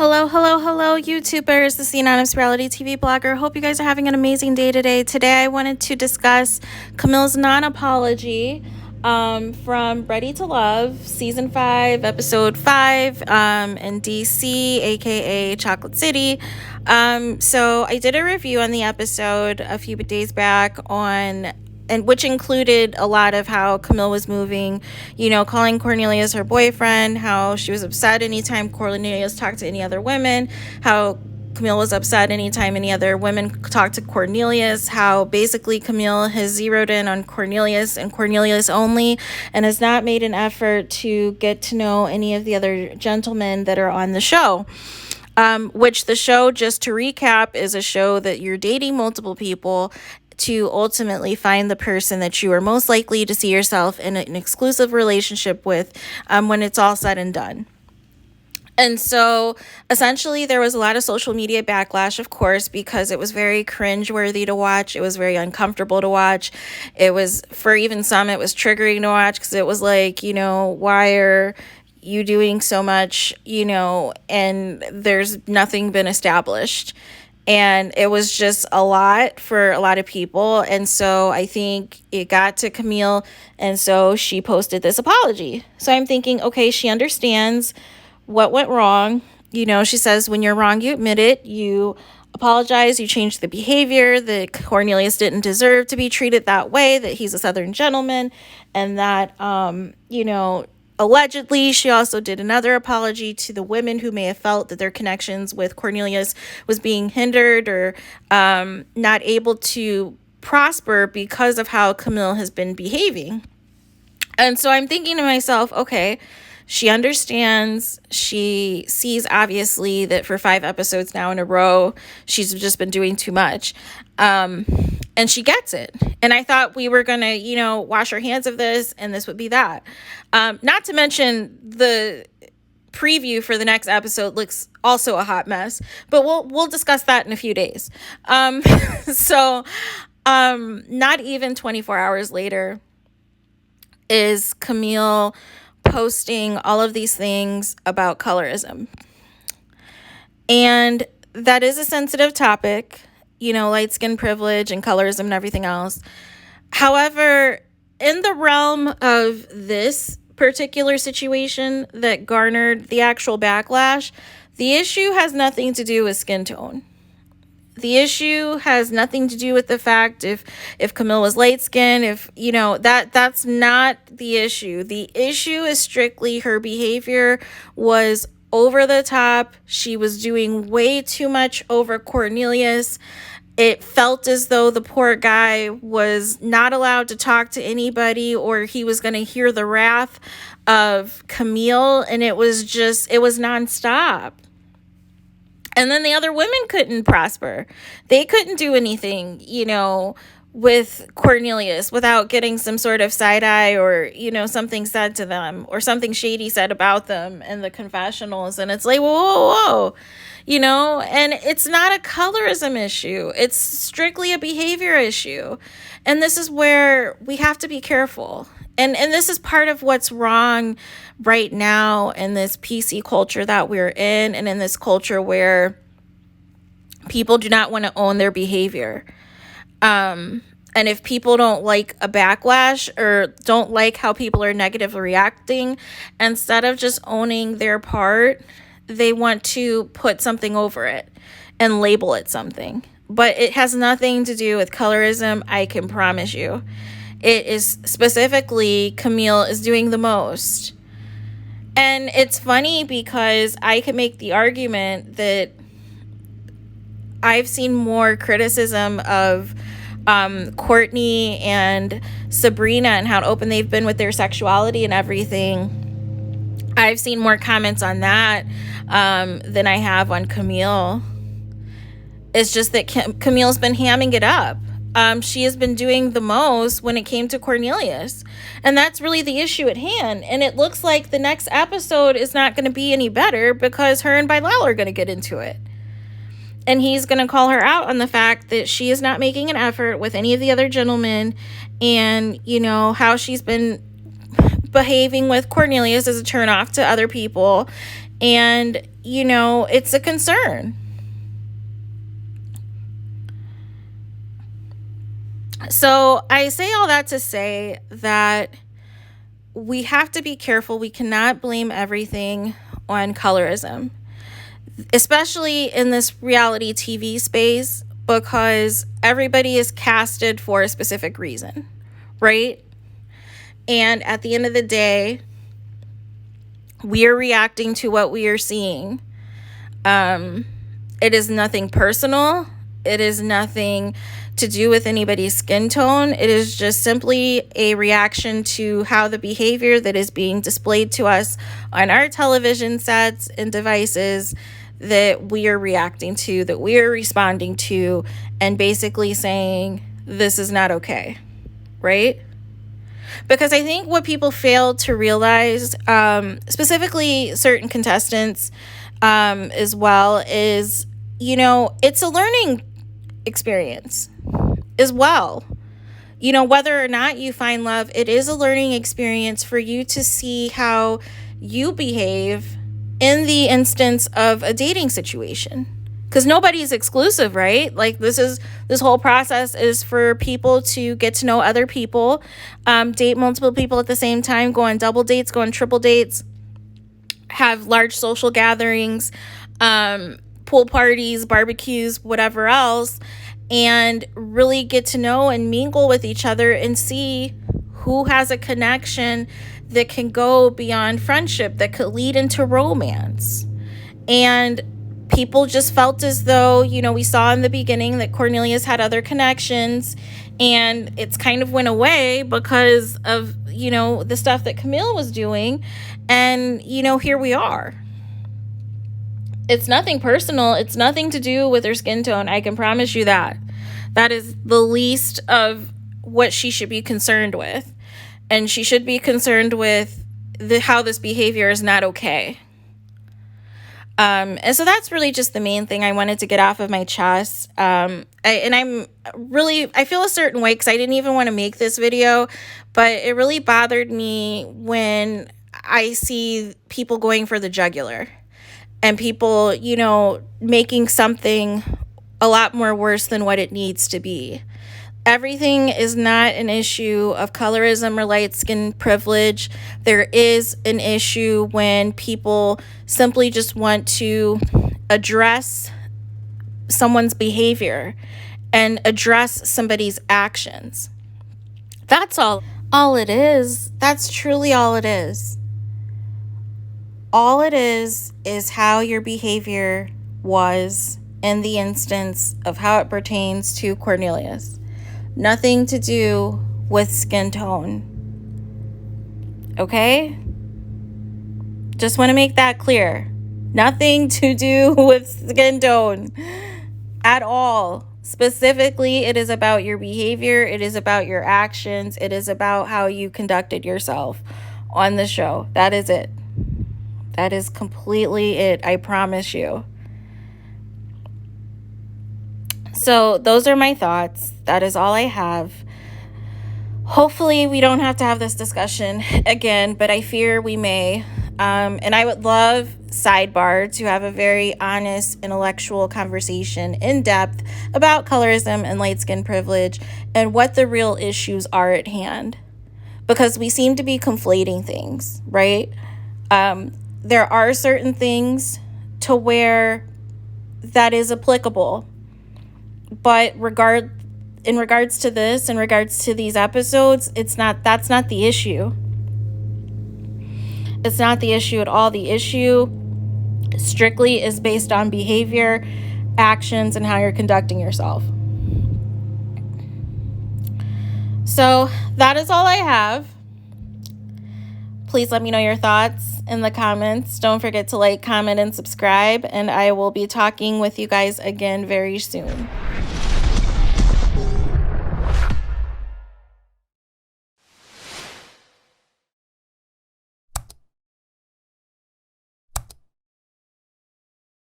Hello, hello, hello, YouTubers. This is the Anonymous Reality TV blogger. Hope you guys are having an amazing day today. Today, I wanted to discuss Camille's non-apology from Ready to Love, Season 5, Episode 5, in DC, aka Chocolate City. So I did a review on the episode a few days back which included a lot of how Kamil was moving, calling Cornelius her boyfriend, how she was upset anytime Cornelius talked to any other women, how Kamil was upset anytime any other women talked to Cornelius, how basically Kamil has zeroed in on Cornelius and Cornelius only and has not made an effort to get to know any of the other gentlemen that are on the show. Which the show, just to recap, is a show that you're dating multiple people to ultimately find the person that you are most likely to see yourself in an exclusive relationship with when it's all said and done. And so essentially there was a lot of social media backlash, of course, because it was very cringeworthy to watch. It was very uncomfortable to watch. It was, for even some, it was triggering to watch because it was like, why are you doing so much, and there's nothing been established. And it was just a lot for a lot of people. And so I think it got to Kamil. And so she posted this apology. So I'm thinking, okay, she understands what went wrong. She says, when you're wrong, you admit it. You apologize. You change the behavior. That Cornelius didn't deserve to be treated that way. That he's a Southern gentleman. And that, allegedly, she also did another apology to the women who may have felt that their connections with Cornelius was being hindered or not able to prosper because of how Kamil has been behaving. And so I'm thinking to myself, okay, she understands. She sees, obviously, that for 5 episodes now in a row, she's just been doing too much. And she gets it. And I thought we were going to, wash our hands of this and this would be that. Not to mention the preview for the next episode looks also a hot mess, but we'll discuss that in a few days. So not even 24 hours later is Kamil posting all of these things about colorism. And that is a sensitive topic, light skin privilege and colorism and everything else. However, in the realm of this particular situation that garnered the actual backlash, the issue has nothing to do with skin tone. The issue has nothing to do with the fact if Kamil was light skinned, that's not the issue. The issue is strictly her behavior was over the top. She was doing way too much over Cornelius. It felt as though the poor guy was not allowed to talk to anybody or he was going to hear the wrath of Kamil. And it was nonstop. And then the other women couldn't prosper. They couldn't do anything, with Cornelius without getting some sort of side eye or, something said to them or something shady said about them in the confessionals. And it's like, whoa. And it's not a colorism issue. It's strictly a behavior issue. And this is where we have to be careful. And this is part of what's wrong right now in this PC culture that we're in and in this culture where people do not want to own their behavior. And if people don't like a backlash or don't like how people are negatively reacting, instead of just owning their part, they want to put something over it and label it something. But it has nothing to do with colorism, I can promise you. It is specifically Kamil is doing the most. And it's funny because I can make the argument that I've seen more criticism of Courtney and Sabrina and how open they've been with their sexuality and everything. I've seen more comments on that than I have on Kamil. It's just that Camille's been hamming it up. She has been doing the most when it came to Cornelius. And that's really the issue at hand. And it looks like the next episode is not going to be any better because her and Bilal are going to get into it. And he's going to call her out on the fact that she is not making an effort with any of the other gentlemen. And, how she's been behaving with Cornelius as a turnoff to other people. And it's a concern. So I say all that to say that we have to be careful. We cannot blame everything on colorism, especially in this reality TV space, because everybody is casted for a specific reason, right? And at the end of the day, we are reacting to what we are seeing. It is nothing personal. It is nothing to do with anybody's skin tone. It is just simply a reaction to how the behavior that is being displayed to us on our television sets and devices that we are reacting to, that we are responding to, and basically saying, this is not okay, right? Because I think what people fail to realize, specifically certain contestants as well, is, it's a learning experience as well. Whether or not you find love, it is a learning experience for you to see how you behave in the instance of a dating situation. Because nobody's exclusive, right? Like this whole process is for people to get to know other people, date multiple people at the same time, go on double dates, go on triple dates, have large social gatherings, pool parties, barbecues, whatever else, and really get to know and mingle with each other and see who has a connection that can go beyond friendship, that could lead into romance. And people just felt as though, we saw in the beginning that Cornelius had other connections, and it's kind of went away because of, the stuff that Kamil was doing. And, here we are. It's nothing personal. It's nothing to do with her skin tone. I can promise you that. That is the least of what she should be concerned with. And she should be concerned with how this behavior is not okay. And so that's really just the main thing I wanted to get off of my chest. I feel a certain way because I didn't even want to make this video, but it really bothered me when I see people going for the jugular and people, making something a lot more worse than what it needs to be. Everything is not an issue of colorism or light skin privilege. There is an issue when people simply just want to address someone's behavior and address somebody's actions. That's all it is. That's truly all it is. All it is how your behavior was in the instance of how it pertains to Cornelius. Nothing to do with skin tone. Okay? Just want to make that clear. Nothing to do with skin tone at all. Specifically, it is about your behavior. It is about your actions. It is about how you conducted yourself on the show. That is it. That is completely it. I promise you. So those are my thoughts. That is all I have. Hopefully we don't have to have this discussion again, but I fear we may. And I would love, sidebar, to have a very honest, intellectual conversation in depth about colorism and light skin privilege and what the real issues are at hand. Because we seem to be conflating things, right? There are certain things to where that is applicable. But in regards to this, in regards to these episodes, that's not the issue. It's not the issue at all. The issue strictly is based on behavior, actions, and how you're conducting yourself. So that is all I have. Please let me know your thoughts in the comments. Don't forget to like, comment, and subscribe. And I will be talking with you guys again very soon.